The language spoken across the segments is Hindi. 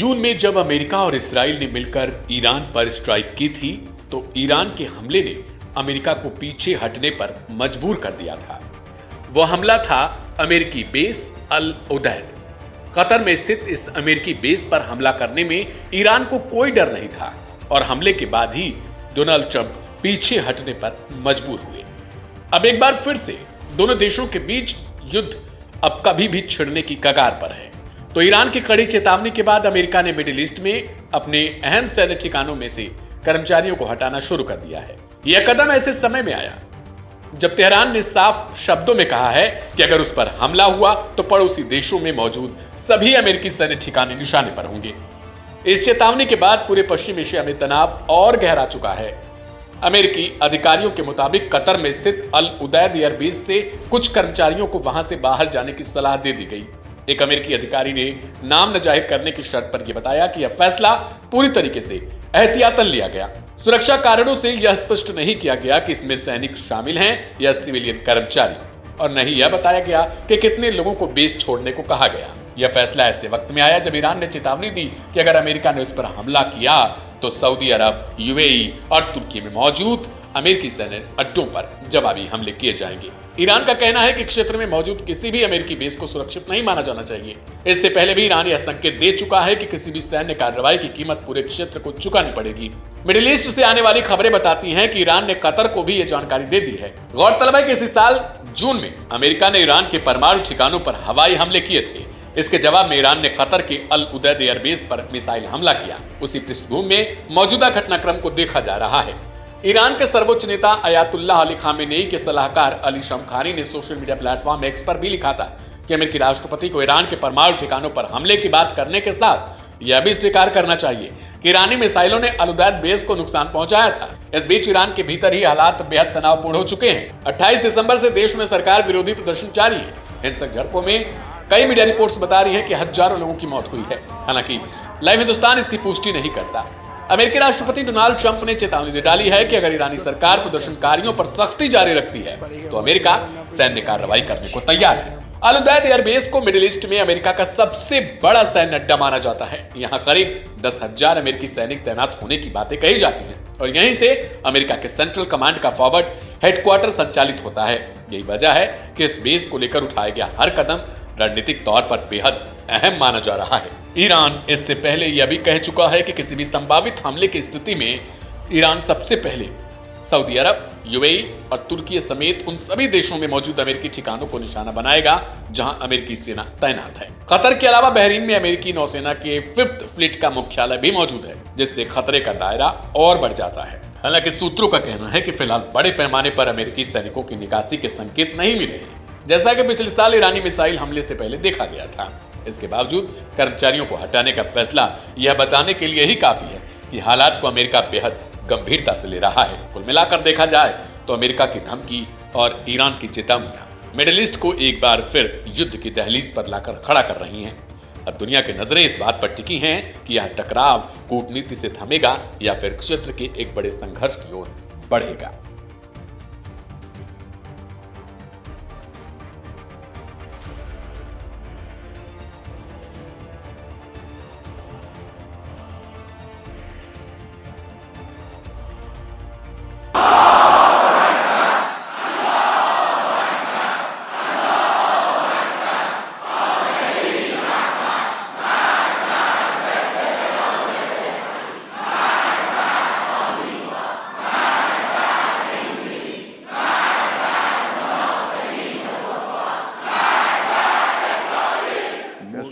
जून में जब अमेरिका और इसराइल ने मिलकर ईरान पर स्ट्राइक की थी, तो ईरान के हमले ने अमेरिका को पीछे हटने पर मजबूर कर दिया था। वह हमला था अमेरिकी बेस अल उदैद। कतर में स्थित इस अमेरिकी बेस पर हमला करने में ईरान को कोई डर नहीं था और हमले के बाद ही डोनाल्ड ट्रंप पीछे हटने पर मजबूर हुए। अब एक बार फिर से दोनों देशों के बीच युद्ध अब कभी भी छिड़ने की कगार पर है। तो ईरान की कड़ी चेतावनी के बाद अमेरिका ने मिडिल ईस्ट में अपने अहम सैन्य ठिकानों में से कर्मचारियों को हटाना शुरू कर दिया है। यह कदम ऐसे समय में आया जब तेहरान ने साफ शब्दों में कहा है कि अगर उस पर हमला हुआ तो पड़ोसी देशों में मौजूद सभी अमेरिकी सैन्य ठिकाने निशाने पर होंगे। इस चेतावनी के बाद पूरे पश्चिम एशिया में तनाव और गहरा चुका है। अमेरिकी अधिकारियों के मुताबिक कतर में स्थित अल उदैद एयरबेस से कुछ कर्मचारियों को वहां से बाहर जाने की सलाह दे दी गई। एक अमेरिकी अधिकारी ने नाम न जाहिर करने की शर्त पर यह बताया कि यह फैसला पूरी तरीके से एहतियातन लिया गया। सुरक्षा कारणों से यह स्पष्ट नहीं किया गया कि इसमें सैनिक शामिल हैं या सिविलियन कर्मचारी, और नहीं यह बताया गया कि कितने लोगों को बेस छोड़ने को कहा गया। यह फैसला ऐसे वक्त में आया जब ईरान ने चेतावनी दी कि अगर अमेरिका ने उस पर हमला किया तो सऊदी अरब, यूएई और तुर्की में मौजूद अमेरिकी सैन्य अड्डों पर जवाबी हमले किए जाएंगे। ईरान का कहना है कि क्षेत्र में मौजूद किसी भी अमेरिकी बेस को सुरक्षित नहीं माना जाना चाहिए। इससे पहले भी ईरान यह संकेत दे चुका है कि किसी भी सैन्य कार्रवाई की कीमत पूरे क्षेत्र को चुकानी पड़ेगी। मिडिल ईस्ट से आने वाली खबरें बताती हैं कि ईरान ने कतर को भी यह जानकारी दे दी है। गौरतलब है कि इसी साल जून में अमेरिका ने ईरान के परमाणु ठिकानों पर हवाई हमले किए थे। इसके जवाब में ईरान ने कतर के अल उदैद एयरबेस पर मिसाइल हमला किया। उसी पृष्ठभूमि में मौजूदा घटनाक्रम को देखा जा रहा है। ईरान के सर्वोच्च नेता अयातुल्लाह अली खामेनेई के सलाहकार अली शमखानी ने सोशल मीडिया प्लेटफॉर्म एक्स पर भी लिखा था कि अमेरिकी राष्ट्रपति को ईरान के परमाणु ठिकानों पर हमले की बात करने के साथ यह भी स्वीकार करना चाहिए कि ईरानी मिसाइलों ने अल उदैद बेस को नुकसान पहुंचाया था। इस बीच ईरान के भीतर ही हालात बेहद तनावपूर्ण हो चुके हैं। 28 दिसंबर से देश में सरकार विरोधी प्रदर्शन जारी है। हिंसक झड़पों में कई मीडिया रिपोर्ट्स बता रही हैं कि हजारों लोगों की मौत हुई है। हालांकि लाइव हिंदुस्तान इसकी पुष्टि नहीं करता। अमेरिकी राष्ट्रपति डोनाल्ड ट्रंप ने चेतावनी दे डाली है कि अगर ईरानी सरकार प्रदर्शनकारियों पर सख्ती जारी रखती है तो अमेरिका सैन्य कार्रवाई करने को तैयार है। अल उदैद एयरबेस को मिडिल ईस्ट में अमेरिका का सबसे बड़ा सैन्य अड्डा माना जाता है। यहाँ करीब 10,000 अमेरिकी सैनिक तैनात होने की बातें कही जाती हैं और यहीं से अमेरिका के सेंट्रल कमांड का फॉरवर्ड हेडक्वार्टर संचालित होता है। यही वजह है कि इस बेस को लेकर उठाया गया हर कदम रणनीतिक तौर पर बेहद अहम माना जा रहा है। ईरान इससे पहले यह भी कह चुका है कि किसी भी संभावित हमले की स्थिति में ईरान सबसे पहले सऊदी अरब, यूएई और तुर्की समेत उन सभी देशों में मौजूद अमेरिकी ठिकानों को निशाना बनाएगा जहां अमेरिकी सेना तैनात है। कतर के अलावा बहरीन में अमेरिकी नौसेना के 5th फ्लीट का मुख्यालय भी मौजूद है, जिससे खतरे का दायरा और बढ़ जाता है। हालांकि सूत्रों का कहना है कि फिलहाल बड़े पैमाने पर अमेरिकी सैनिकों की निकासी के संकेत नहीं मिले हैं, जैसा कि पिछले साल ईरानी मिसाइल हमले से पहले देखा गया था। इसके बावजूद कर्मचारियों को हटाने का फैसला यह बताने के लिए ही काफी है कि हालात को अमेरिका बेहद गंभीरता से ले रहा है। कुल मिलाकर देखा जाए तो अमेरिका की धमकी और ईरान की चेतावनियां मिडिल ईस्ट को एक बार फिर युद्ध की दहलीज पर लाकर खड़ा कर रही हैं। अब दुनिया की नजरें इस बात पर टिकी हैं कि यह टकराव कूटनीति से थमेगा या फिर क्षेत्र के एक बड़े संघर्ष की ओर बढ़ेगा।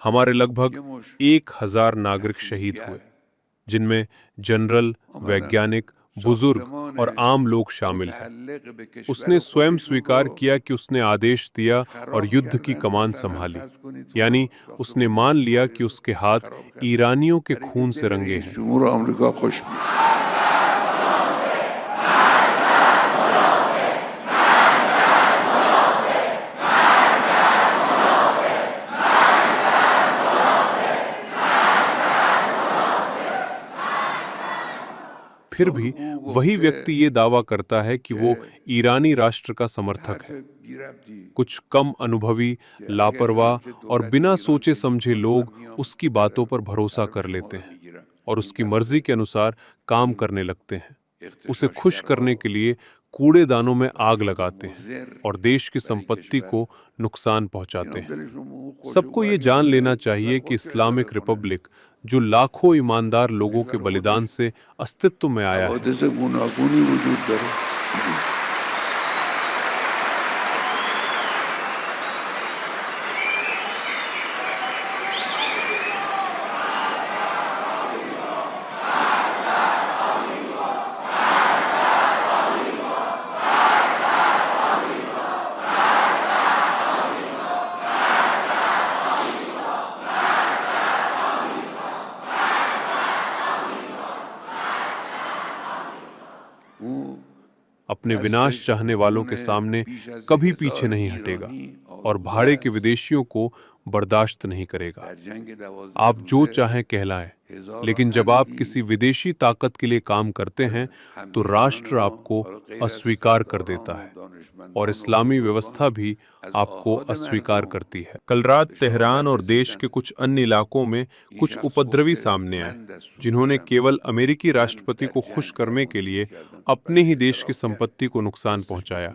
हमारे लगभग 1,000 नागरिक शहीद हुए, जिनमें जनरल, वैज्ञानिक, बुजुर्ग और आम लोग शामिल हैं। उसने स्वयं स्वीकार किया कि उसने आदेश दिया और युद्ध की कमान संभाली, यानी उसने मान लिया कि उसके हाथ ईरानियों के खून से रंगे हैं। फिर भी वही व्यक्ति ये दावा करता है कि वो ईरानी राष्ट्र का समर्थक है। कुछ कम अनुभवी, लापरवाह और बिना सोचे समझे लोग उसकी बातों पर भरोसा कर लेते हैं और उसकी मर्जी के अनुसार काम करने लगते हैं। उसे खुश करने के लिए कूड़ेदानों में आग लगाते हैं और देश की संपत्ति को नुकसान पहुंचाते हैं। सबको ये जान लेना चाहिए कि इस्लामिक रिपब्लिक, जो लाखों ईमानदार लोगों के बलिदान से अस्तित्व में आया है, अपने विनाश चाहने वालों के सामने कभी पीछे नहीं हटेगा और भाड़े के विदेशियों को बर्दाश्त नहीं करेगा। आप जो चाहें कहलाएं, लेकिन जब आप किसी विदेशी ताकत के लिए काम करते हैं तो राष्ट्र आपको अस्वीकार कर देता है और इस्लामी व्यवस्था भी आपको अस्वीकार करती है। कल रात तेहरान और देश के कुछ अन्य इलाकों में कुछ उपद्रवी सामने आए, जिन्होंने केवल अमेरिकी राष्ट्रपति को खुश करने के लिए अपने ही देश की संपत्ति को नुकसान पहुंचाया।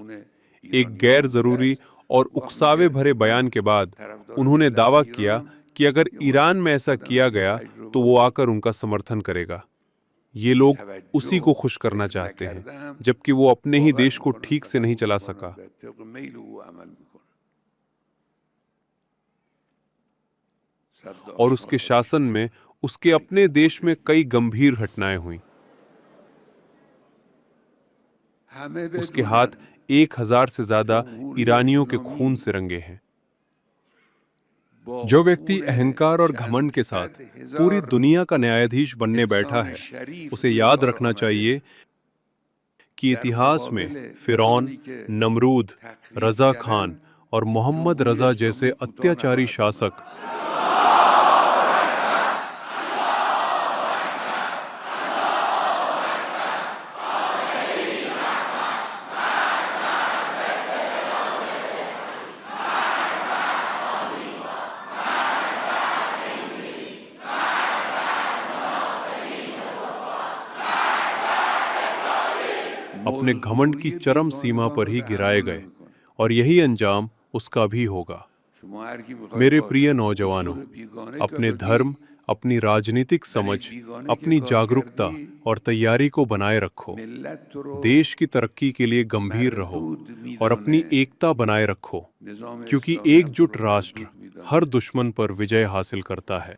एक गैर जरूरी और उकसावे भरे बयान के बाद उन्होंने दावा किया कि अगर ईरान में ऐसा किया गया तो वो आकर उनका समर्थन करेगा। ये लोग उसी को खुश करना चाहते हैं, जबकि वो अपने ही देश को ठीक से नहीं चला सका। और उसके शासन में उसके अपने देश में कई गंभीर घटनाएं हुई। उसके हाथ 1000 से ज्यादा ईरानियों के खून से रंगे हैं। जो व्यक्ति अहंकार और घमंड के साथ पूरी दुनिया का न्यायाधीश बनने बैठा है, उसे याद रखना चाहिए कि इतिहास में फिरौन, नमरूद, रजा खान और मोहम्मद रजा जैसे अत्याचारी शासक अपने घमंड की चरम सीमा पर ही गिराए गए और यही अंजाम उसका भी होगा। मेरे प्रिय नौजवानों, अपने धर्म, अपनी राजनीतिक समझ, अपनी जागरूकता और तैयारी को बनाए रखो। देश की तरक्की के लिए गंभीर रहो और अपनी एकता बनाए रखो, क्योंकि एकजुट राष्ट्र हर दुश्मन पर विजय हासिल करता है।